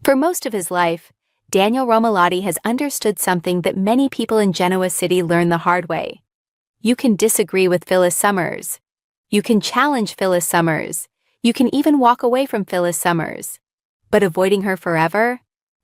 For most of his life, Daniel Romalotti has understood something that many people in Genoa City learn the hard way. You can disagree with Phyllis Summers. You can challenge Phyllis Summers. You can even walk away from Phyllis Summers. But avoiding her forever?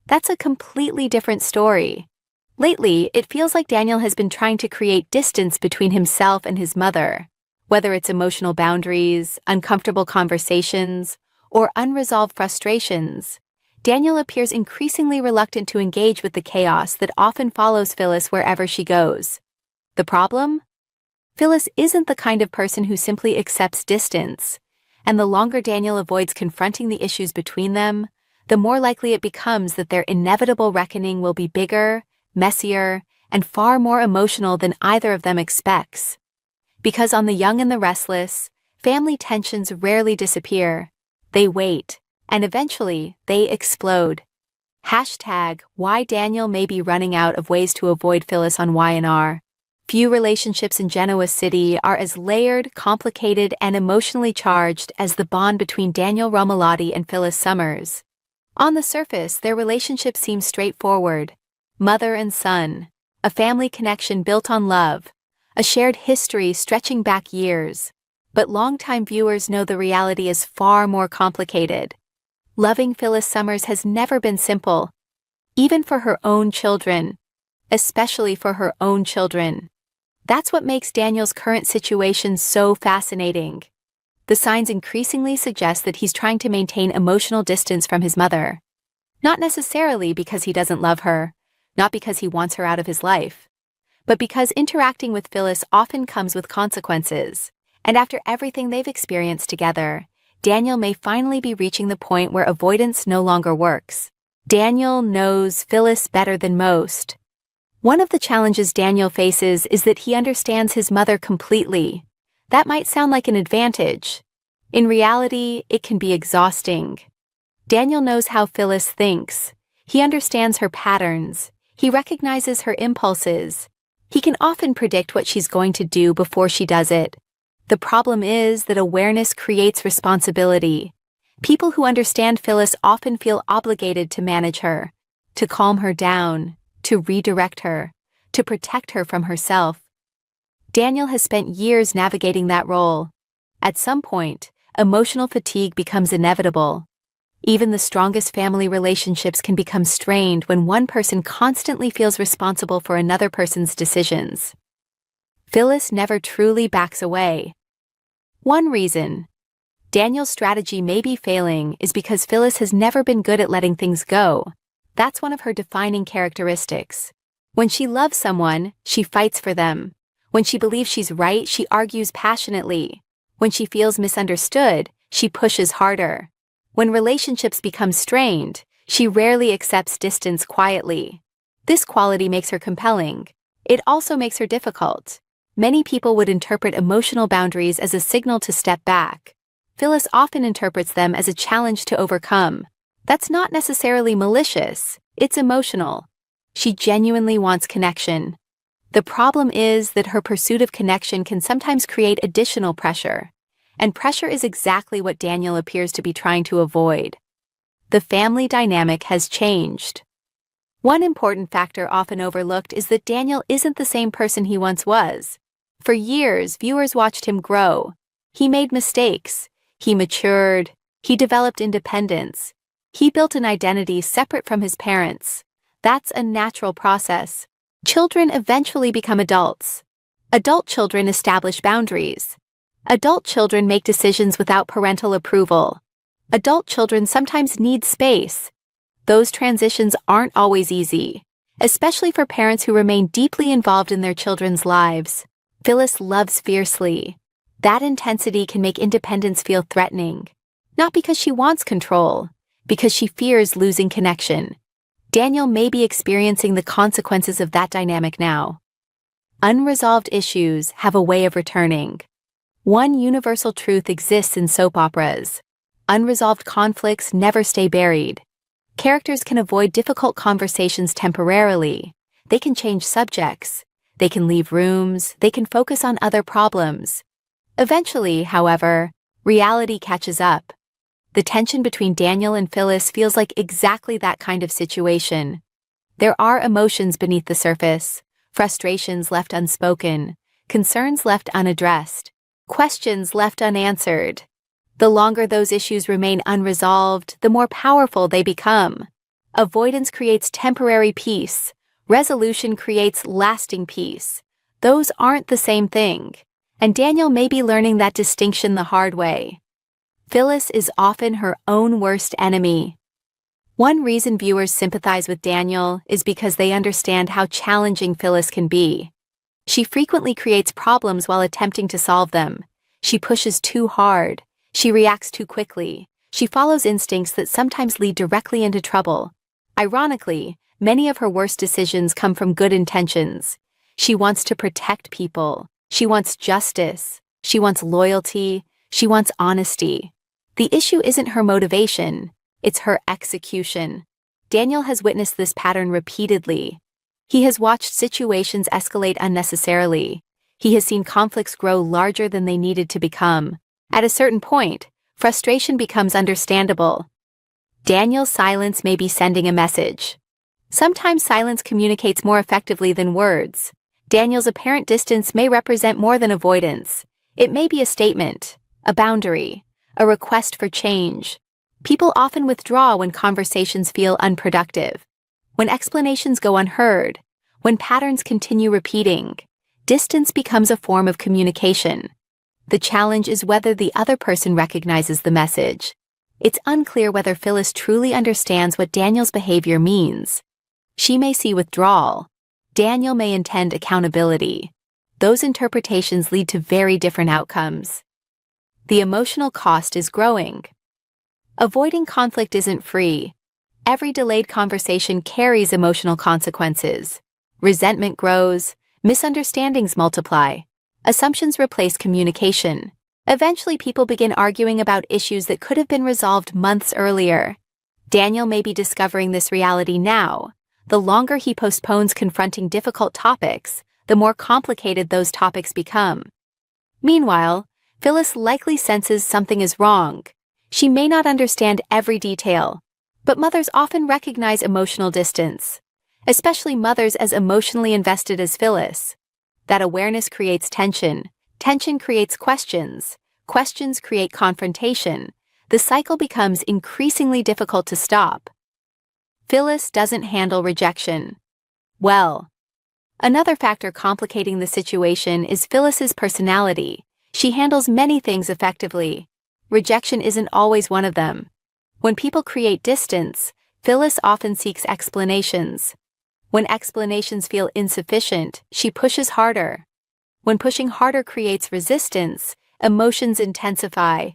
That's a completely different story. Lately, it feels like Daniel has been trying to create distance between himself and his mother. Whether it's emotional boundaries, uncomfortable conversations, or unresolved frustrations, Daniel appears increasingly reluctant to engage with the chaos that often follows Phyllis wherever she goes. The problem? Phyllis isn't the kind of person who simply accepts distance, and the longer Daniel avoids confronting the issues between them, the more likely it becomes that their inevitable reckoning will be bigger, messier, and far more emotional than either of them expects. Because on The Young and the Restless, family tensions rarely disappear. They wait, and eventually, they explode. #Why Daniel may be running out of ways to avoid Phyllis on Y&R. Few relationships in Genoa City are as layered, complicated, and emotionally charged as the bond between Daniel Romalotti and Phyllis Summers. On the surface, their relationship seems straightforward. Mother and son, a family connection built on love, a shared history stretching back years. But longtime viewers know the reality is far more complicated. Loving Phyllis Summers has never been simple, even for her own children, especially for her own children. That's what makes Daniel's current situation so fascinating. The signs increasingly suggest that he's trying to maintain emotional distance from his mother. Not necessarily because he doesn't love her, not because he wants her out of his life, but because interacting with Phyllis often comes with consequences. And after everything they've experienced together, Daniel may finally be reaching the point where avoidance no longer works. Daniel knows Phyllis better than most. One of the challenges Daniel faces is that he understands his mother completely. That might sound like an advantage. In reality, it can be exhausting. Daniel knows how Phyllis thinks. He understands her patterns. He recognizes her impulses. He can often predict what she's going to do before she does it. The problem is that awareness creates responsibility. People who understand Phyllis often feel obligated to manage her, to calm her down, to redirect her, to protect her from herself. Daniel has spent years navigating that role. At some point, emotional fatigue becomes inevitable. Even the strongest family relationships can become strained when one person constantly feels responsible for another person's decisions. Phyllis never truly backs away. One reason Daniel's strategy may be failing is because Phyllis has never been good at letting things go. That's one of her defining characteristics. When she loves someone, she fights for them. When she believes she's right, she argues passionately. When she feels misunderstood, she pushes harder. When relationships become strained, she rarely accepts distance quietly. This quality makes her compelling. It also makes her difficult. Many people would interpret emotional boundaries as a signal to step back. Phyllis often interprets them as a challenge to overcome. That's not necessarily malicious, it's emotional. She genuinely wants connection. The problem is that her pursuit of connection can sometimes create additional pressure. And pressure is exactly what Daniel appears to be trying to avoid. The family dynamic has changed. One important factor often overlooked is that Daniel isn't the same person he once was. For years, viewers watched him grow. He made mistakes. He matured. He developed independence. He built an identity separate from his parents. That's a natural process. Children eventually become adults. Adult children establish boundaries. Adult children make decisions without parental approval. Adult children sometimes need space. Those transitions aren't always easy, especially for parents who remain deeply involved in their children's lives. Phyllis loves fiercely. That intensity can make independence feel threatening. Not because she wants control, because she fears losing connection. Daniel may be experiencing the consequences of that dynamic now. Unresolved issues have a way of returning. One universal truth exists in soap operas. Unresolved conflicts never stay buried. Characters can avoid difficult conversations temporarily. They can change subjects. They can leave rooms. They can focus on other problems. Eventually, however, reality catches up. The tension between Daniel and Phyllis feels like exactly that kind of situation. There are emotions beneath the surface, frustrations left unspoken, concerns left unaddressed, questions left unanswered. The longer those issues remain unresolved, the more powerful they become. Avoidance creates temporary peace. Resolution creates lasting peace. Those aren't the same thing, and Daniel may be learning that distinction the hard way. Phyllis is often her own worst enemy. One reason viewers sympathize with Daniel is because they understand how challenging Phyllis can be. She frequently creates problems while attempting to solve them. She pushes too hard. She reacts too quickly. She follows instincts that sometimes lead directly into trouble. Ironically, many of her worst decisions come from good intentions. She wants to protect people. She wants justice. She wants loyalty. She wants honesty. The issue isn't her motivation, it's her execution. Daniel has witnessed this pattern repeatedly. He has watched situations escalate unnecessarily. He has seen conflicts grow larger than they needed to become. At a certain point, frustration becomes understandable. Daniel's silence may be sending a message. Sometimes silence communicates more effectively than words. Daniel's apparent distance may represent more than avoidance. It may be a statement, a boundary, a request for change. People often withdraw when conversations feel unproductive. When explanations go unheard, when patterns continue repeating, distance becomes a form of communication. The challenge is whether the other person recognizes the message. It's unclear whether Phyllis truly understands what Daniel's behavior means. She may see withdrawal. Daniel may intend accountability. Those interpretations lead to very different outcomes. The emotional cost is growing. Avoiding conflict isn't free. Every delayed conversation carries emotional consequences. Resentment grows, misunderstandings multiply, assumptions replace communication. Eventually, people begin arguing about issues that could have been resolved months earlier. Daniel may be discovering this reality now. The longer he postpones confronting difficult topics, the more complicated those topics become. Meanwhile, Phyllis likely senses something is wrong. She may not understand every detail, but mothers often recognize emotional distance, especially mothers as emotionally invested as Phyllis. That awareness creates tension. Tension creates questions. Questions create confrontation. The cycle becomes increasingly difficult to stop. Phyllis doesn't handle rejection well. Another factor complicating the situation is Phyllis's personality. She handles many things effectively. Rejection isn't always one of them. When people create distance, Phyllis often seeks explanations. When explanations feel insufficient, she pushes harder. When pushing harder creates resistance, emotions intensify.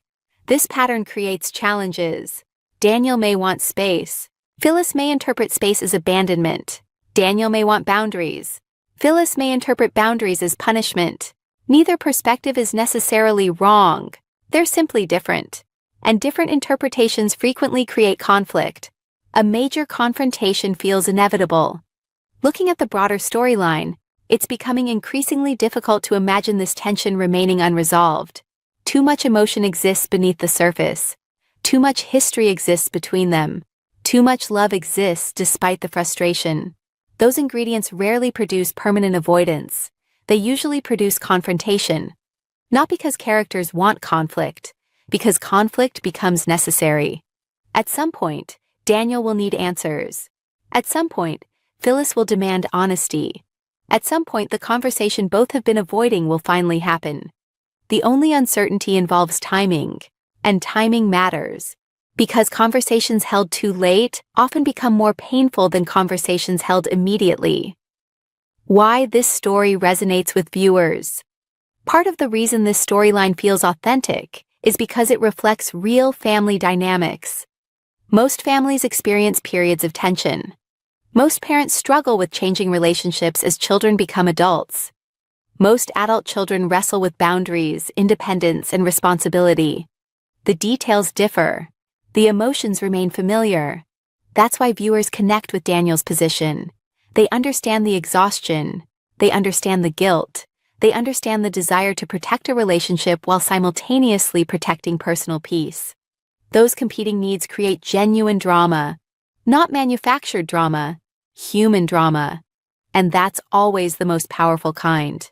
This pattern creates challenges. Daniel may want space. Phyllis may interpret space as abandonment. Daniel may want boundaries. Phyllis may interpret boundaries as punishment. Neither perspective is necessarily wrong. They're simply different. And different interpretations frequently create conflict. A major confrontation feels inevitable. Looking at the broader storyline, it's becoming increasingly difficult to imagine this tension remaining unresolved. Too much emotion exists beneath the surface. Too much history exists between them. Too much love exists despite the frustration. Those ingredients rarely produce permanent avoidance. They usually produce confrontation. Not because characters want conflict, because conflict becomes necessary. At some point, Daniel will need answers. At some point, Phyllis will demand honesty. At some point, the conversation both have been avoiding will finally happen. The only uncertainty involves timing, and timing matters, because conversations held too late often become more painful than conversations held immediately. Why this story resonates with viewers. Part of the reason this storyline feels authentic is because it reflects real family dynamics. Most families experience periods of tension. Most parents struggle with changing relationships as children become adults. Most adult children wrestle with boundaries, independence, and responsibility. The details differ. The emotions remain familiar. That's why viewers connect with Daniel's position. They understand the exhaustion. They understand the guilt. They understand the desire to protect a relationship while simultaneously protecting personal peace. Those competing needs create genuine drama, not manufactured drama, human drama. And that's always the most powerful kind.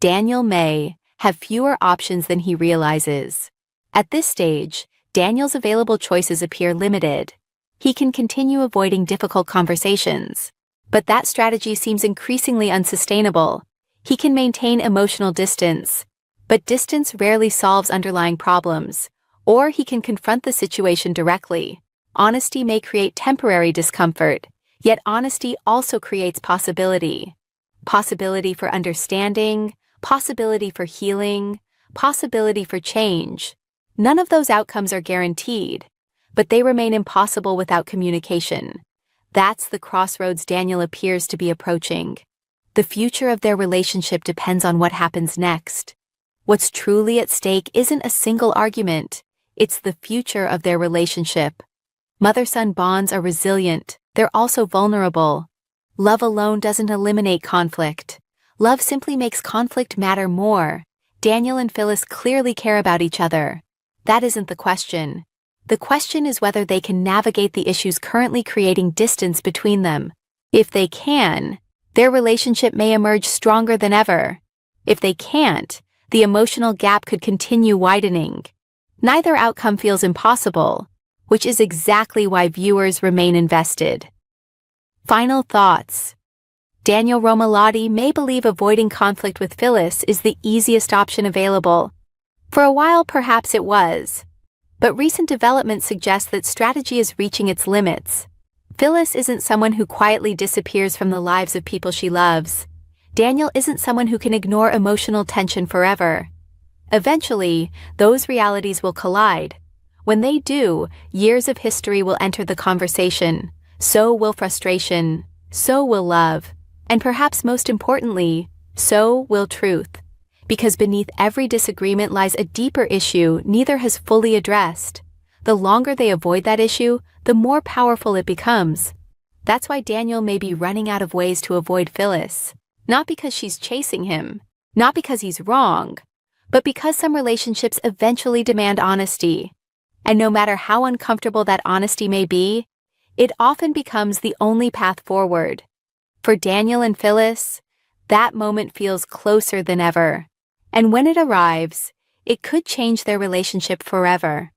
Daniel may have fewer options than he realizes. At this stage, Daniel's available choices appear limited. He can continue avoiding difficult conversations, but that strategy seems increasingly unsustainable. He can maintain emotional distance, but distance rarely solves underlying problems, or he can confront the situation directly. Honesty may create temporary discomfort, yet honesty also creates possibility. Possibility for understanding, possibility for healing, possibility for change. None of those outcomes are guaranteed, but they remain impossible without communication. That's the crossroads Daniel appears to be approaching. The future of their relationship depends on what happens next. What's truly at stake isn't a single argument, it's the future of their relationship. Mother-son bonds are resilient, they're also vulnerable. Love alone doesn't eliminate conflict. Love simply makes conflict matter more. Daniel and Phyllis clearly care about each other. That isn't the question. The question is whether they can navigate the issues currently creating distance between them. If they can, their relationship may emerge stronger than ever. If they can't, the emotional gap could continue widening. Neither outcome feels impossible, which is exactly why viewers remain invested. Final thoughts. Daniel Romalotti may believe avoiding conflict with Phyllis is the easiest option available. For a while, perhaps it was. But recent developments suggest that strategy is reaching its limits. Phyllis isn't someone who quietly disappears from the lives of people she loves. Daniel isn't someone who can ignore emotional tension forever. Eventually, those realities will collide. When they do, years of history will enter the conversation. So will frustration. So will love. And perhaps most importantly, so will truth. Because beneath every disagreement lies a deeper issue neither has fully addressed. The longer they avoid that issue, the more powerful it becomes. That's why Daniel may be running out of ways to avoid Phyllis. Not because she's chasing him, not because he's wrong, but because some relationships eventually demand honesty. And no matter how uncomfortable that honesty may be, it often becomes the only path forward. For Daniel and Phyllis, that moment feels closer than ever. And when it arrives, it could change their relationship forever.